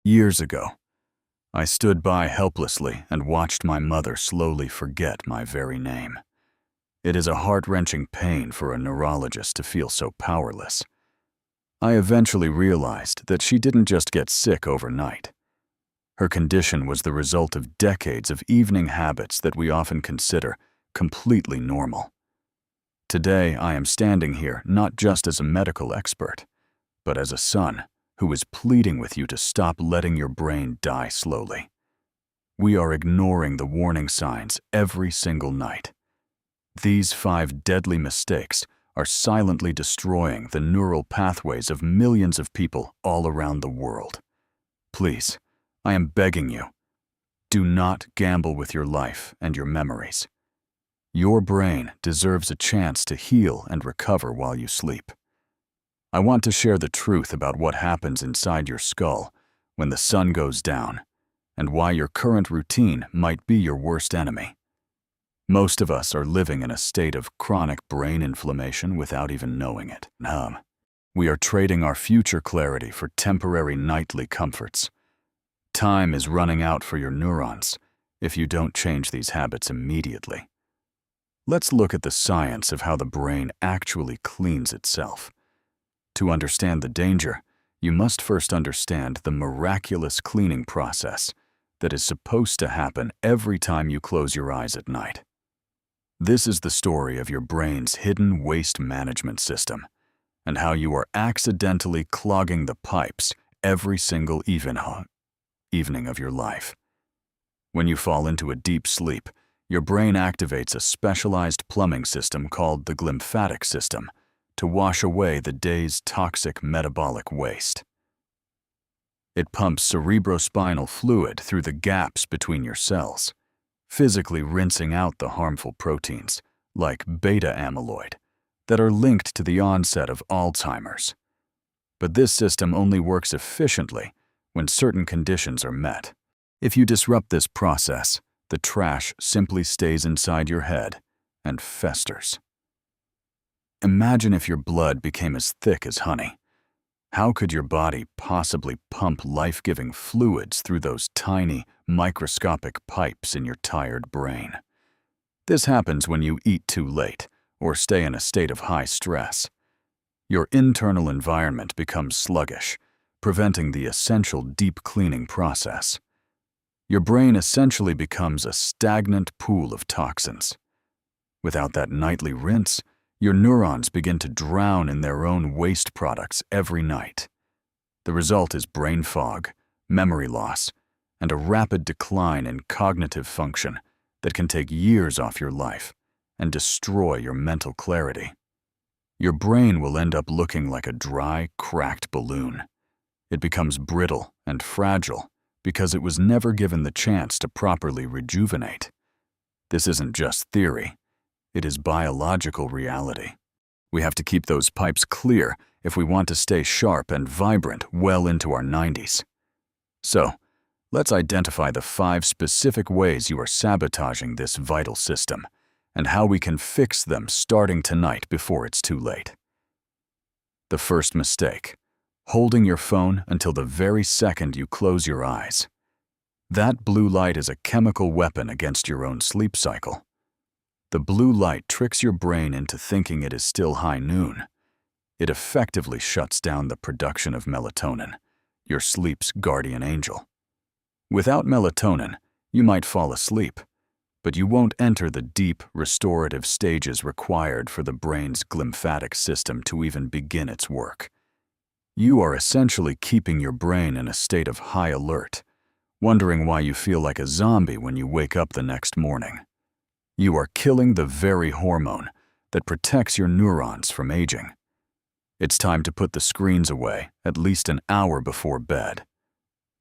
Years ago, I stood by helplessly and watched my mother slowly forget my very name. It is a heart-wrenching pain for a neurologist to feel so powerless. I eventually realized that she didn't just get sick overnight. Her condition was the result of decades of evening habits that we often consider completely normal. Today, I am standing here not just as a medical expert, but as a son who is pleading with you to stop letting your brain die slowly. We are ignoring the warning signs every single night. These 5 deadly mistakes are silently destroying the neural pathways of millions of people all around the world. Please, I am begging you, do not gamble with your life and your memories. Your brain deserves a chance to heal and recover while you sleep. I want to share the truth about what happens inside your skull when the sun goes down, and why your current routine might be your worst enemy. Most of us are living in a state of chronic brain inflammation without even knowing it. We are trading our future clarity for temporary nightly comforts. Time is running out for your neurons if you don't change these habits immediately. Let's look at the science of how the brain actually cleans itself. To understand the danger, you must first understand the miraculous cleaning process that is supposed to happen every time you close your eyes at night. This is the story of your brain's hidden waste management system and how you are accidentally clogging the pipes every single evening of your life. When you fall into a deep sleep, your brain activates a specialized plumbing system called the glymphatic system to wash away the day's toxic metabolic waste. It pumps cerebrospinal fluid through the gaps between your cells, physically rinsing out the harmful proteins, like beta amyloid, that are linked to the onset of Alzheimer's. But this system only works efficiently when certain conditions are met. If you disrupt this process, the trash simply stays inside your head and festers. Imagine if your blood became as thick as honey. How could your body possibly pump life-giving fluids through those tiny, microscopic pipes in your tired brain? This happens when you eat too late or stay in a state of high stress. Your internal environment becomes sluggish, preventing the essential deep cleaning process. Your brain essentially becomes a stagnant pool of toxins. Without that nightly rinse, your neurons begin to drown in their own waste products every night. The result is brain fog, memory loss, and a rapid decline in cognitive function that can take years off your life and destroy your mental clarity. Your brain will end up looking like a dry, cracked balloon. It becomes brittle and fragile because it was never given the chance to properly rejuvenate. This isn't just theory. It is biological reality. We have to keep those pipes clear if we want to stay sharp and vibrant well into our 90s. So, let's identify the 5 specific ways you are sabotaging this vital system and how we can fix them starting tonight before it's too late. The first mistake: holding your phone until the very second you close your eyes. That blue light is a chemical weapon against your own sleep cycle. The blue light tricks your brain into thinking it is still high noon. It effectively shuts down the production of melatonin, your sleep's guardian angel. Without melatonin, you might fall asleep, but you won't enter the deep, restorative stages required for the brain's glymphatic system to even begin its work. You are essentially keeping your brain in a state of high alert, wondering why you feel like a zombie when you wake up the next morning. You are killing the very hormone that protects your neurons from aging. It's time to put the screens away at least an hour before bed.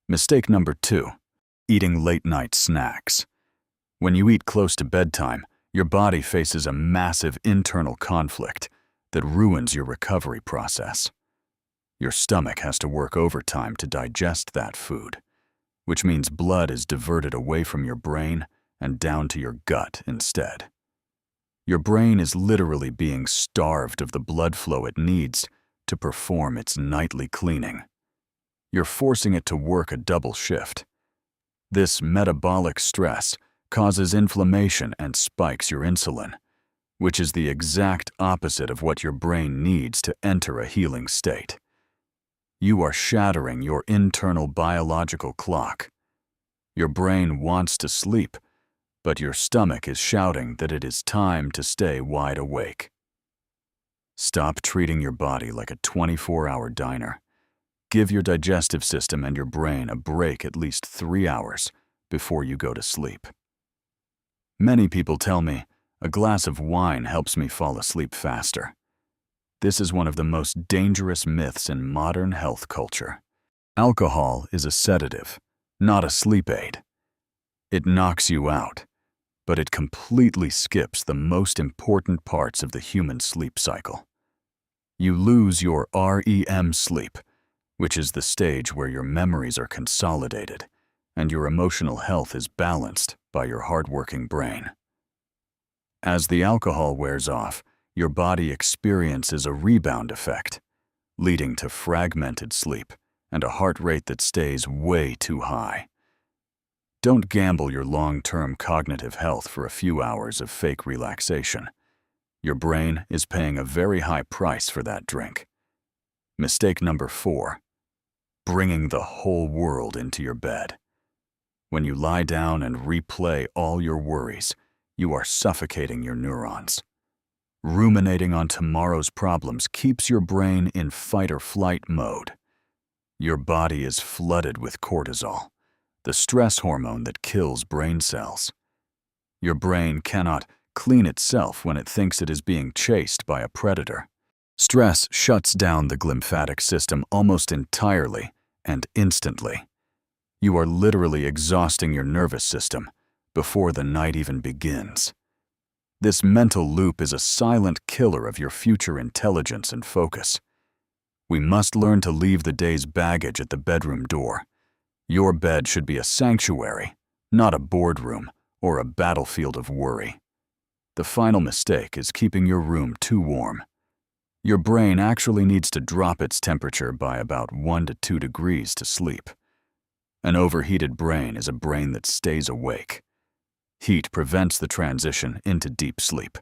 Mistake number 2: eating late-night snacks. When you eat close to bedtime, your body faces a massive internal conflict that ruins your recovery process. Your stomach has to work overtime to digest that food, which means blood is diverted away from your brain and down to your gut instead. Your brain is literally being starved of the blood flow it needs to perform its nightly cleaning. you're forcing it to work a double shift. This metabolic stress causes inflammation and spikes your insulin, which is the exact opposite of what your brain needs to enter a healing state. You are shattering your internal biological clock. Your brain wants to sleep, but your stomach is shouting that it is time to stay wide awake. Stop treating your body like a 24-hour diner. Give your digestive system and your brain a break at least 3 hours before you go to sleep. Many people tell me, a glass of wine helps me fall asleep faster. This is one of the most dangerous myths in modern health culture. Alcohol is a sedative, not a sleep aid. It knocks you out, but it completely skips the most important parts of the human sleep cycle. You lose your REM sleep, which is the stage where your memories are consolidated and your emotional health is balanced by your hardworking brain. As the alcohol wears off, your body experiences a rebound effect, leading to fragmented sleep and a heart rate that stays way too high. Don't gamble your long-term cognitive health for a few hours of fake relaxation. Your brain is paying a very high price for that drink. Mistake number 4, bringing the whole world into your bed. When you lie down and replay all your worries, you are suffocating your neurons. Ruminating on tomorrow's problems keeps your brain in fight-or-flight mode. Your body is flooded with cortisol, the stress hormone that kills brain cells. Your brain cannot clean itself when it thinks it is being chased by a predator. Stress shuts down the glymphatic system almost entirely and instantly. You are literally exhausting your nervous system before the night even begins. This mental loop is a silent killer of your future intelligence and focus. We must learn to leave the day's baggage at the bedroom door. Your bed should be a sanctuary, not a boardroom or a battlefield of worry. The final mistake is keeping your room too warm. Your brain actually needs to drop its temperature by about 1 to 2 degrees to sleep. An overheated brain is a brain that stays awake. Heat prevents the transition into deep sleep,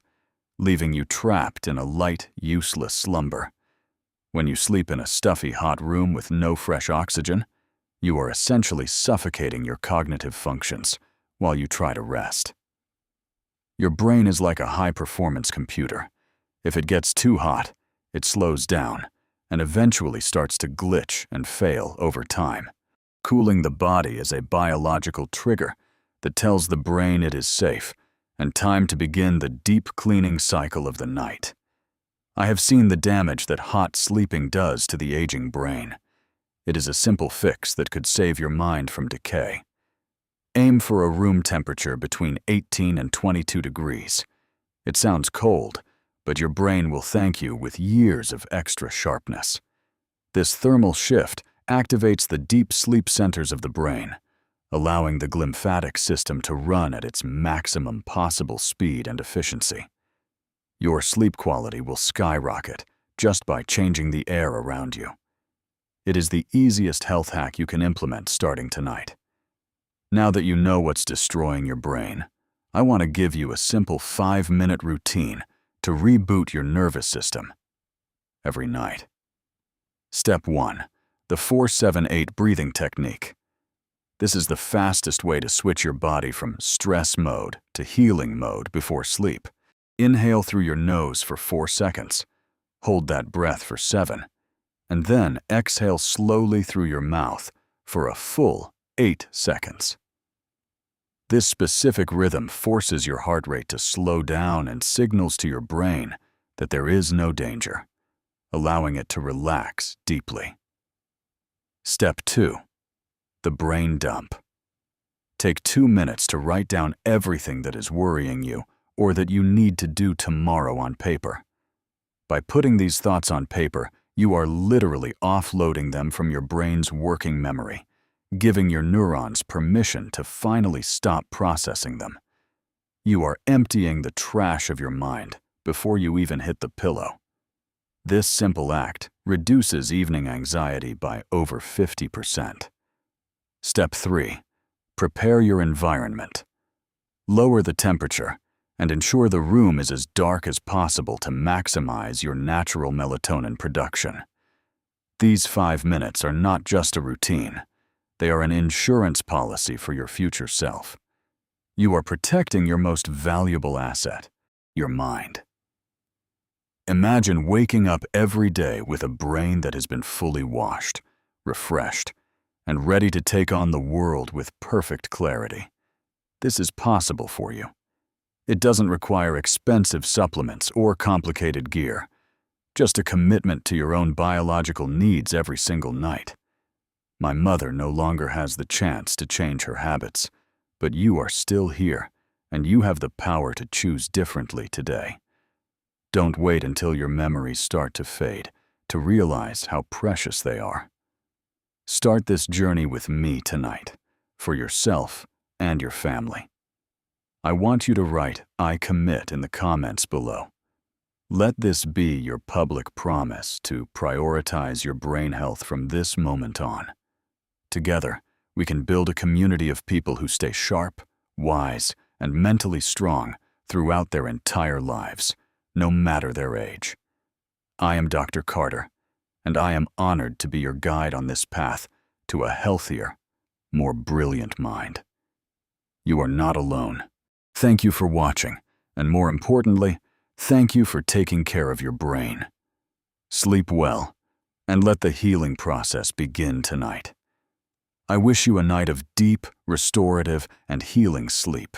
leaving you trapped in a light, useless slumber. When you sleep in a stuffy, hot room with no fresh oxygen, you are essentially suffocating your cognitive functions while you try to rest. Your brain is like a high-performance computer. If it gets too hot, it slows down and eventually starts to glitch and fail over time. Cooling the body is a biological trigger that tells the brain it is safe and time to begin the deep cleaning cycle of the night. I have seen the damage that hot sleeping does to the aging brain. It is a simple fix that could save your mind from decay. Aim for a room temperature between 18 and 22 degrees. It sounds cold, but your brain will thank you with years of extra sharpness. This thermal shift activates the deep sleep centers of the brain, allowing the glymphatic system to run at its maximum possible speed and efficiency. Your sleep quality will skyrocket just by changing the air around you. It is the easiest health hack you can implement starting tonight. Now that you know what's destroying your brain, I want to give you a simple 5-minute routine to reboot your nervous system every night. Step 1. The 4-7-8 breathing technique. This is the fastest way to switch your body from stress mode to healing mode before sleep. Inhale through your nose for 4 seconds. Hold that breath for 7. And then exhale slowly through your mouth for a full 8 seconds. This specific rhythm forces your heart rate to slow down and signals to your brain that there is no danger, allowing it to relax deeply. Step 2. The brain dump. Take 2 minutes to write down everything that is worrying you or that you need to do tomorrow on paper. By putting these thoughts on paper, you are literally offloading them from your brain's working memory, giving your neurons permission to finally stop processing them. You are emptying the trash of your mind before you even hit the pillow. This simple act reduces evening anxiety by over 50%. Step 3. Prepare your environment. Lower the temperature and ensure the room is as dark as possible to maximize your natural melatonin production. These 5 minutes are not just a routine. They are an insurance policy for your future self. You are protecting your most valuable asset, your mind. Imagine waking up every day with a brain that has been fully washed, refreshed, and ready to take on the world with perfect clarity. This is possible for you. It doesn't require expensive supplements or complicated gear, just a commitment to your own biological needs every single night. My mother no longer has the chance to change her habits, but you are still here, and you have the power to choose differently today. Don't wait until your memories start to fade to realize how precious they are. Start this journey with me tonight, for yourself and your family. I want you to write "I commit" in the comments below. Let this be your public promise to prioritize your brain health from this moment on. Together, we can build a community of people who stay sharp, wise, and mentally strong throughout their entire lives, no matter their age. I am Dr. Carter, and I am honored to be your guide on this path to a healthier, more brilliant mind. You are not alone. Thank you for watching, and more importantly, thank you for taking care of your brain. Sleep well, and let the healing process begin tonight. I wish you a night of deep, restorative, and healing sleep.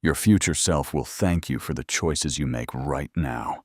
Your future self will thank you for the choices you make right now.